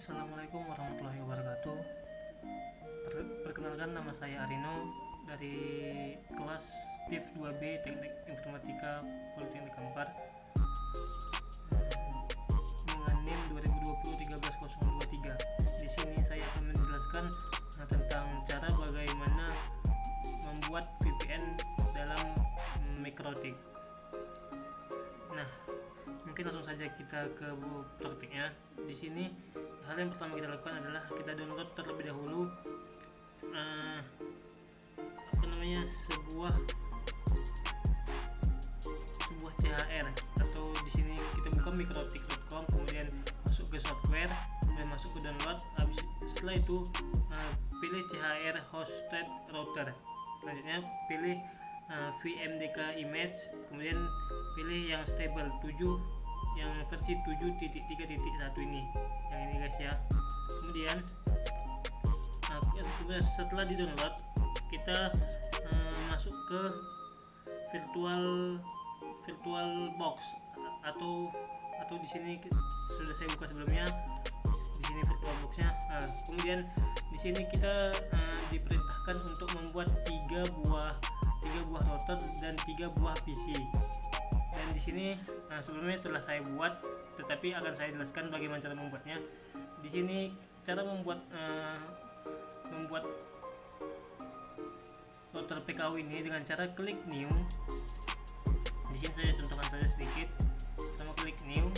Assalamualaikum warahmatullahi wabarakatuh. Perkenalkan, nama saya Arino dari kelas TIF 2B Teknik Informatika Politeknik Kampar dengan NIM 2020-13023. Di sini saya akan menjelaskan tentang cara bagaimana membuat VPN dalam Mikrotik. Nah, mungkin langsung saja kita ke praktiknya. Di sini hal yang pertama kita lakukan adalah kita download terlebih dahulu sebuah CHR, atau di sini kita buka mikrotik.com, kemudian masuk ke software, kemudian masuk ke download. Setelah itu pilih CHR hosted router. Selanjutnya pilih VMDK image, kemudian pilih yang stable 7, yang versi 7.3.1 ini, yang ini guys ya. Kemudian setelah di download, kita masuk ke virtual box atau di sini sudah saya buka sebelumnya. Di sini virtual boxnya. Kemudian di sini kita diperintahkan untuk membuat 3 buah router dan 3 buah PC. Dan di sini sebelumnya telah saya buat, tetapi akan saya jelaskan bagaimana cara membuatnya. Di sini cara membuat router PKU ini dengan cara klik new. Di sini saya contohkan saja sedikit. Sama klik new.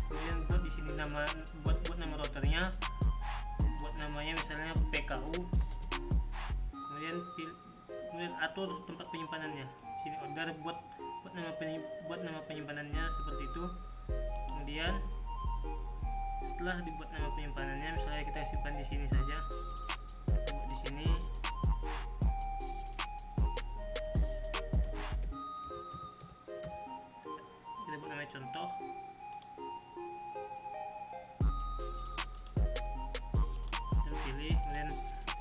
Kemudian buat di sini buat nama routernya. Buat namanya misalnya PKU. Kemudian atur tempat penyimpanannya. Di sini order buat nama penyimpanannya seperti itu. Kemudian setelah dibuat nama penyimpanannya, misalnya kita simpan di sini saja. Buat di sini. Kita buat namanya contoh. Dan pilih, kemudian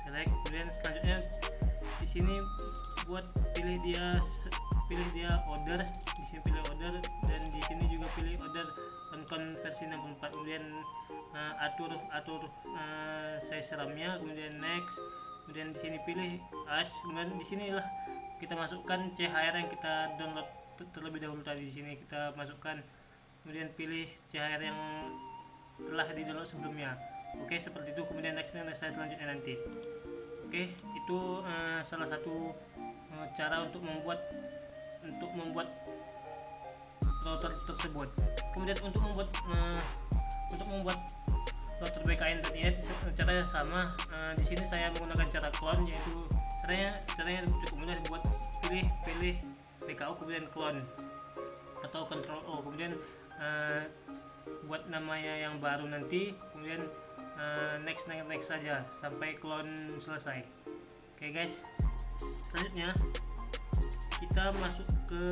select, kemudian selanjutnya di sini buat pilih dia order. Di sini pilih order, dan di sini juga pilih order on versi 64. Kemudian atur size RAM-nya, kemudian next. Kemudian di sini pilih hash. Kemudian di sinilah kita masukkan CHR yang kita download terlebih dahulu tadi. Di sini kita masukkan, kemudian pilih CHR yang telah di download sebelumnya. Oke, seperti itu. Kemudian next selanjutnya nanti. Oke, itu salah satu cara untuk membuat router tersebut. Kemudian untuk membuat router BKN dan ini caranya sama. Di sini saya menggunakan cara clone, yaitu caranya cukup mudah. Buat pilih PKU, kemudian clone atau Ctrl O, kemudian buat namanya yang baru nanti, kemudian next saja sampai clone selesai. Oke guys, selanjutnya kita masuk ke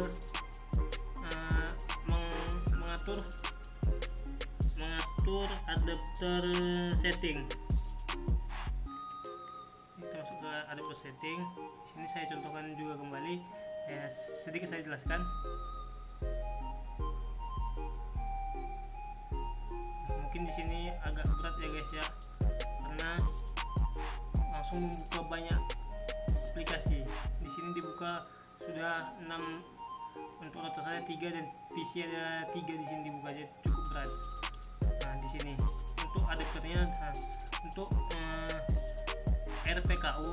mengatur adapter setting. Kita masuk ke adapter setting. Di sini saya contohkan juga kembali, sedikit saya jelaskan. Mungkin di sini agak berat ya guys ya, karena langsung membuka banyak aplikasi. Di sini dibuka sudah 6 untuk router saya 3, dan PC ada 3 di sini dibuka, jadi cukup berat. Nah, di sini untuk adapternya, untuk RPKU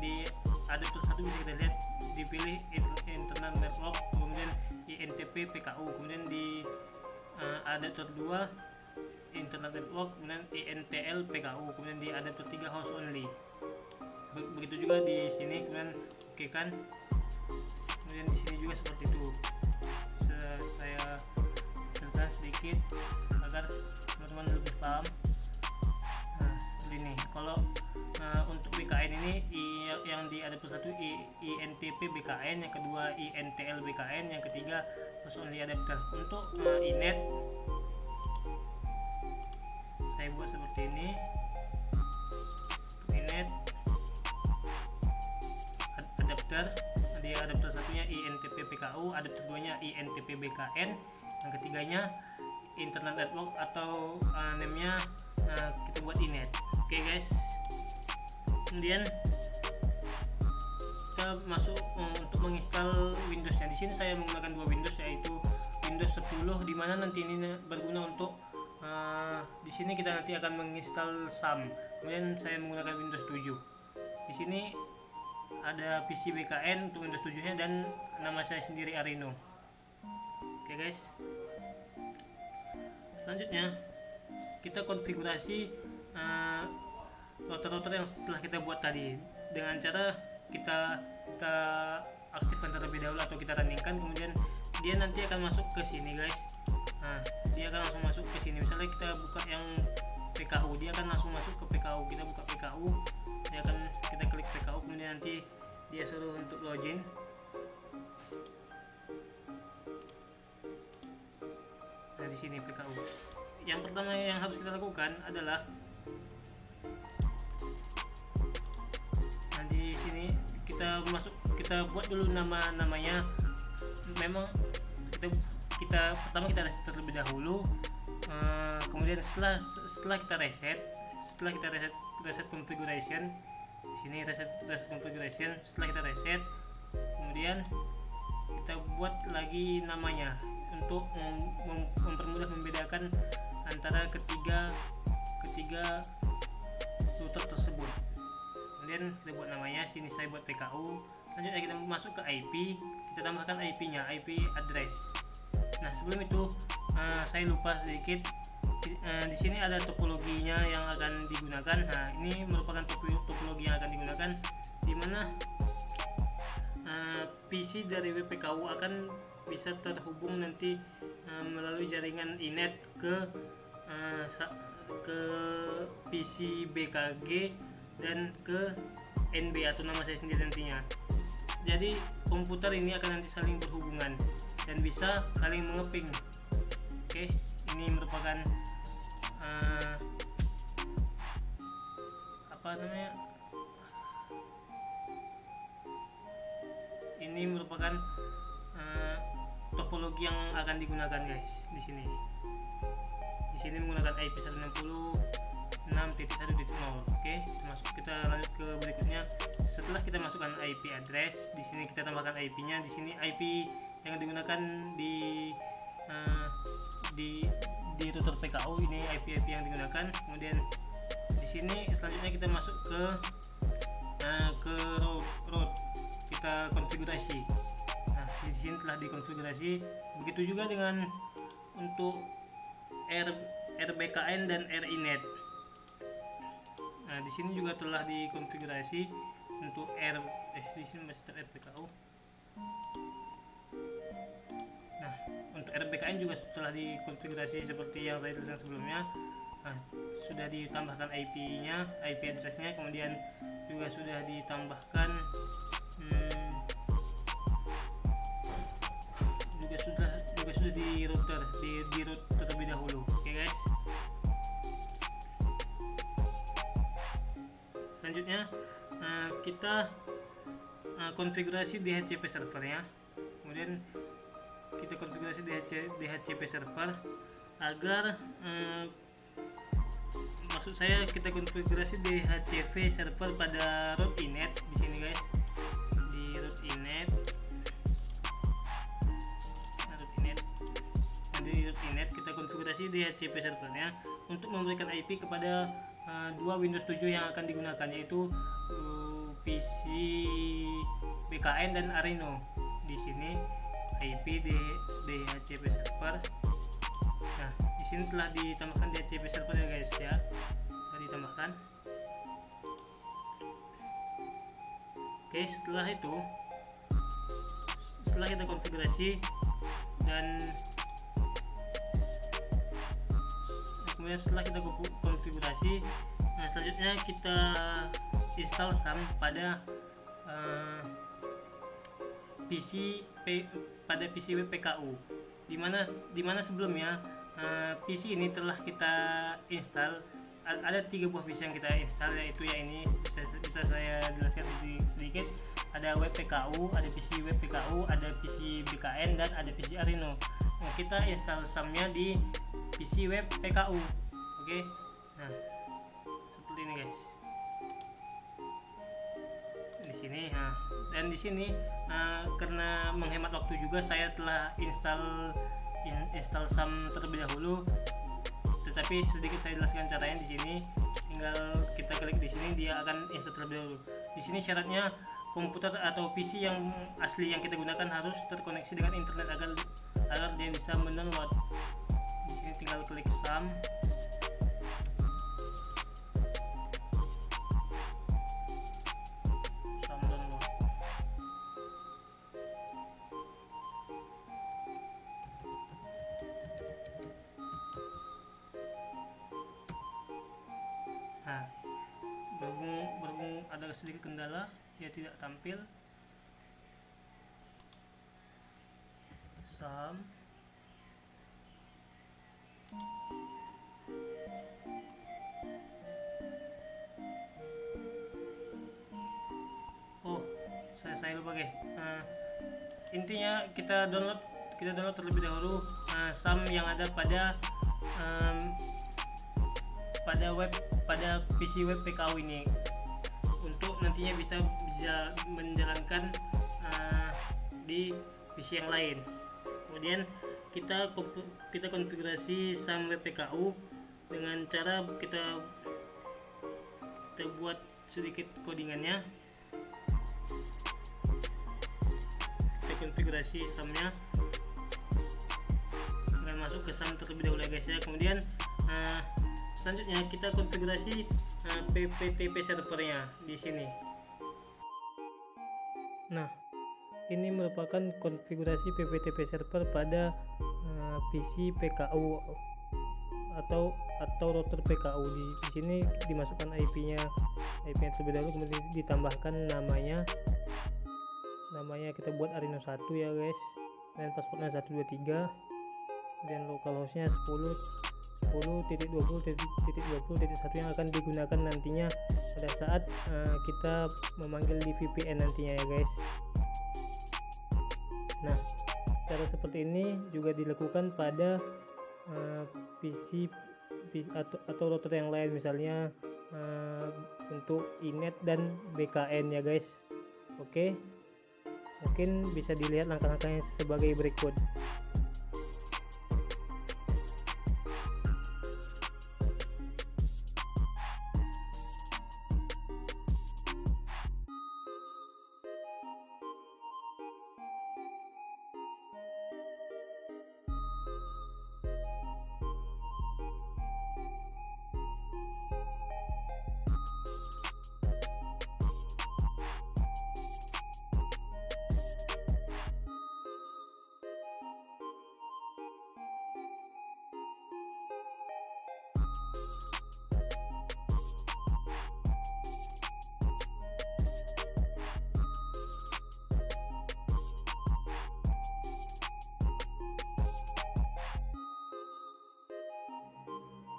di adapter 1 bisa kita lihat, dipilih internal network, kemudian INTP PKU, kemudian di adapter 2 internal network, kemudian INTL PKU, kemudian di adapter 3 host only. Begitu juga di sini, kemudian oke kan. Kemudian di sini juga seperti itu. Saya ceritakan sedikit agar teman-teman lebih paham. Nah, ini kalau untuk BKN ini yang di adapter 1 INTP BKN, yang kedua INTL BKN, yang ketiga host only adapter. Untuk inet saya buat seperti ini. Untuk inet adapter, di adapter satunya INTP PKU, adapter 2 nya INTP BKN, yang ketiganya internal network atau namanya kita buat inet. Oke guys, kemudian kita masuk untuk menginstal Windowsnya. Di sini saya menggunakan dua Windows, yaitu Windows 10 di mana nanti ini berguna untuk di sini kita nanti akan menginstal SAM. Kemudian saya menggunakan Windows 7. Di sini ada PC BKN untuk Windows 7-nya dan nama saya sendiri Arino. Oke guys. Selanjutnya kita konfigurasi router-router yang telah kita buat tadi dengan cara kita aktifkan terlebih dahulu atau kita runningkan, kemudian dia nanti akan masuk ke sini guys. Dia akan langsung masuk ke sini. Misalnya kita buka yang PKU, dia akan langsung masuk ke PKU. Kita buka PKU, kita klik PKU, kemudian nanti dia suruh untuk login. Nah, di sini PKU. Yang pertama yang harus kita lakukan adalah di sini kita buat dulu namanya. Memang kita pertama kita reset terlebih dahulu, kemudian setelah kita reset configuration. Di sini reset configuration. Setelah kita reset, kemudian kita buat lagi namanya untuk mempermudah membedakan antara ketiga router tersebut. Kemudian kita buat namanya, sini saya buat PKU. Selanjutnya kita masuk ke IP, kita tambahkan IP-nya, IP address. Nah, sebelum itu saya lupa sedikit. Di sini ada topologinya yang akan digunakan. Nah, ini merupakan topologi yang akan digunakan, di mana PC dari WPKU akan bisa terhubung nanti melalui jaringan inet ke PC BKG dan ke NB atau nama saya sendiri nantinya. Jadi komputer ini akan nanti saling berhubungan dan bisa saling mengeping. Oke, ini merupakan ini merupakan topologi yang akan digunakan guys. Di sini menggunakan IP 166.1.0. Oke, kita lanjut ke berikutnya. Setelah kita masukkan IP address, di sini kita tambahkan IP-nya. Di sini IP yang digunakan di router PKU, ini IP yang digunakan. Kemudian di sini selanjutnya kita masuk ke root, kita konfigurasi. Nah, di sini telah dikonfigurasi. Begitu juga dengan untuk RBKN dan RINET. Nah, di sini juga telah dikonfigurasi untuk di sini masih RBKU. Nah, untuk RBKN juga telah dikonfigurasi seperti yang saya tuliskan sebelumnya. Nah, sudah ditambahkan IP-nya, IP address-nya, kemudian juga sudah ditambahkan juga sudah di router terlebih dahulu. Oke guys. Selanjutnya kita konfigurasi DHCP servernya. Kemudian kita konfigurasi DHCP server agar maksud saya kita konfigurasi DHCP server pada root inet. Di sini guys, di root inet. Di root inet kita konfigurasi DHCP servernya untuk memberikan IP kepada dua Windows 7 yang akan digunakan, yaitu PC BKN dan Arino. Di sini IP DHCP server. Nah, di sini telah ditambahkan DHCP server ya guys ya. Telah ditambahkan. Oke, setelah kita konfigurasi dan kemudian setelah kita konfigurasi, nah selanjutnya kita install SAM pada PC WPKU, dimana sebelumnya PC ini telah kita install. Ada 3 buah PC yang kita install, yaitu ya ini bisa saya jelaskan sedikit. Ada WPKU, ada PC WPKU, ada PC BKN dan ada PC Arino. Nah, kita install SAM-nya di PC web PKU. Oke. Nah, seperti ini guys. Di sini, nah, dan di sini karena menghemat waktu juga saya telah install SAM terlebih dahulu. Tetapi sedikit saya jelaskan caranya di sini. Tinggal kita klik di sini, dia akan install terlebih dahulu. Di sini syaratnya komputer atau PC yang asli yang kita gunakan harus terkoneksi dengan internet agar dia bisa mendownload. Di sini tinggal klik SAM. Nah, berhubung ada sedikit kendala, dia tidak tampil. SAM. Oh, saya lupa guys. Intinya kita download terlebih dahulu SAM yang ada pada PC web PKU ini, untuk nantinya bisa menjalankan di PC yang lain. Kemudian kita konfigurasi SAM web PKU dengan cara kita buat sedikit codingannya. Kita konfigurasi SAM-nya dengan masuk ke SAM terlebih dahulu ya guys ya. Kemudian selanjutnya kita konfigurasi PPTP servernya di sini. Nah, ini merupakan konfigurasi PPTP server pada PC PKU atau router PKU. Di sini dimasukkan IP-nya terlebih dahulu, kemudian ditambahkan namanya kita buat Arino 1 ya guys, dan passwordnya 123, dan localhost-nya 10.20.20.1 yang akan digunakan nantinya pada saat kita memanggil di VPN nantinya ya guys. Nah, cara seperti ini juga dilakukan pada PC atau router yang lain, misalnya untuk iNet dan BKN ya guys. Oke, mungkin bisa dilihat langkah-langkahnya sebagai berikut.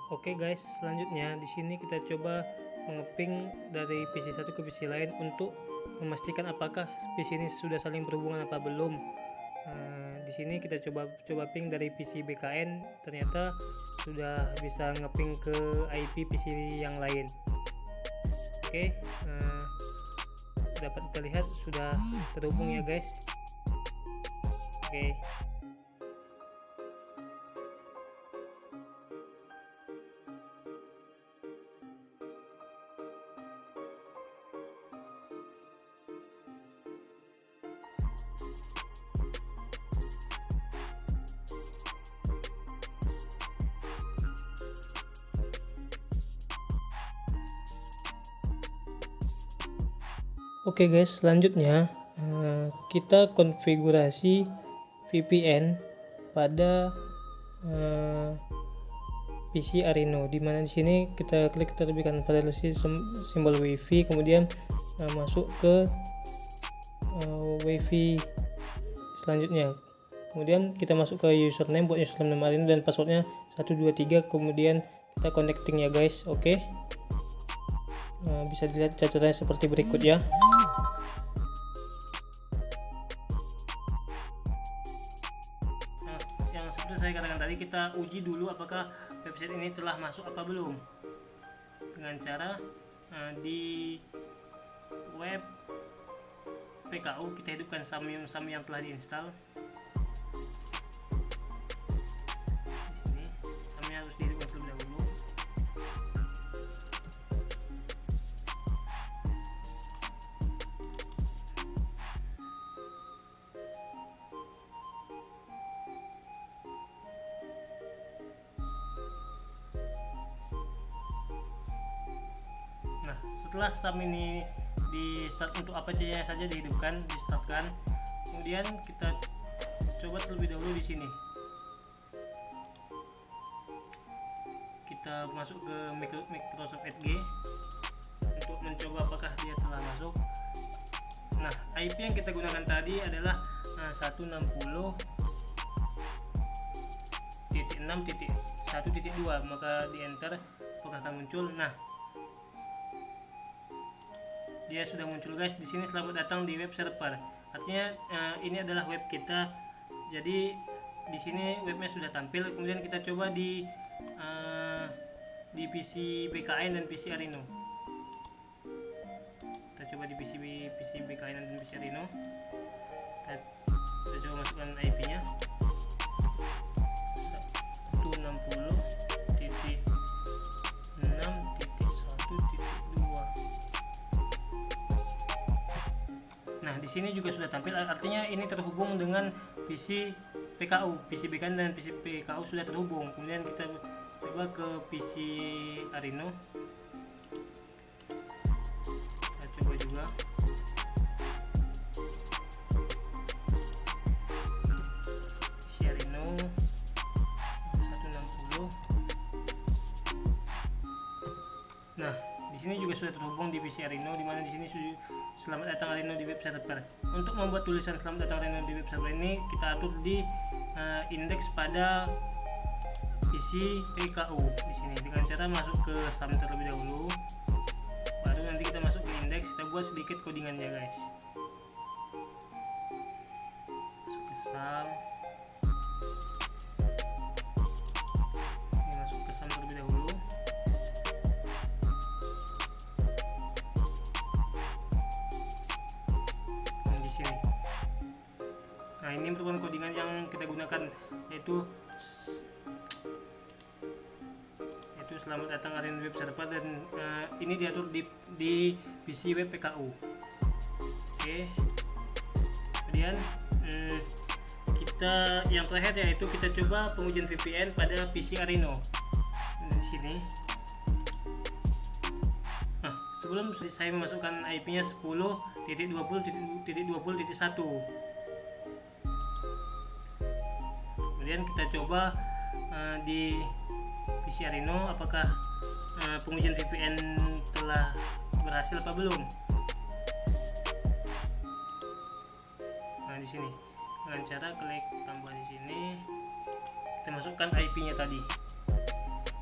Oke guys, selanjutnya di sini kita coba mengeping dari PC satu ke PC lain untuk memastikan apakah PC ini sudah saling berhubungan apa belum. Di sini kita coba ping dari PC BKN, ternyata sudah bisa ngeping ke IP PC yang lain. Oke, dapat kita lihat sudah terhubung ya guys. Oke. Oke guys, selanjutnya kita konfigurasi VPN pada PC Arino, dimana di sini kita klik terlebih kanan pada simbol WiFi, kemudian masuk ke WiFi selanjutnya. Kemudian kita masuk ke username, buat username Arino dan passwordnya 123, kemudian kita connecting ya guys. Oke. Bisa dilihat catatannya seperti berikut ya. Yang seperti saya katakan tadi Mari kita uji dulu apakah website ini telah masuk apa belum, dengan cara di web PKU kita hidupkan SAM yang telah diinstal. Di sini SAM-nya harus dihidupkan terlebih dahulu. Nah, setelah SAM ini di start untuk APC-nya saja dihidupkan, di startkan, kemudian kita coba terlebih dahulu di sini. Kita masuk ke Microsoft Edge untuk mencoba apakah dia telah masuk. Nah, IP yang kita gunakan tadi adalah 160.6.1.2, maka di enter apakah akan muncul. Nah, dia sudah muncul guys. Di sini selamat datang di web server. Artinya ini adalah web kita. Jadi di sini webnya sudah tampil. Kemudian kita coba di PC BKN dan PC Arino. Kita coba di PC BKN dan PC Arino. Kita coba masukkan IP-nya 160.6.1.2. Nah, di sini juga sudah tampil, artinya ini terhubung dengan PC PKU, PC BKN dan PC PKU sudah terhubung. Kemudian kita coba ke PC Arino. Kita coba juga. PC Arino 160. Nah, di sini juga sudah terhubung di PC Arino, di mana di sini selamat datang Arino di web server. Untuk membuat tulisan selamat datang Arino di web server ini kita atur di indeks pada PC PKU di sini dengan cara masuk ke SAM terlebih dahulu. Baru nanti kita masuk ke indeks, kita buat sedikit codingannya guys. Masuk ke SAM. Ini masuk ke SAM terlebih dahulu. Nah, ini merupakan codingan yang kita gunakan, yaitu selamat datang Arino web server, dan ini diatur di PC web PKU. Oke. Kemudian kita yang terakhir yaitu kita coba pengujian VPN pada PC Arino. Di sini. Nah, sebelum saya memasukkan IP-nya 10.20.20.1. Kemudian kita coba di PC Arino apakah pengujian VPN telah berhasil apa belum. Nah, di sini dengan cara klik tambah di sini, kita masukkan IP-nya tadi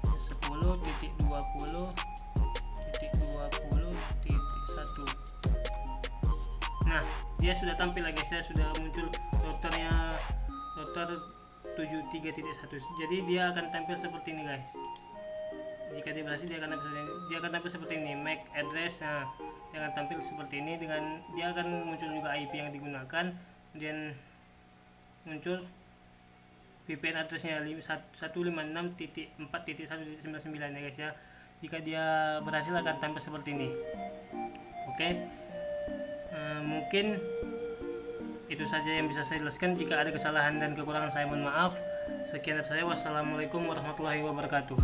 10.20.20.1. Nah, dia sudah tampil lagi, saya sudah muncul routernya, router 73.1. Jadi dia akan tampil seperti ini guys. Jika dia berhasil dia akan tampil seperti ini, MAC address. Nah, dia akan tampil seperti ini, dengan dia akan muncul juga IP yang digunakan, kemudian muncul VPN addressnya 156.4.1.99 ya guys ya. Jika dia berhasil akan tampil seperti ini. Oke. Mungkin itu saja yang bisa saya jelaskan. Jika ada kesalahan dan kekurangan saya mohon maaf. Sekian dari saya. Wassalamualaikum warahmatullahi wabarakatuh.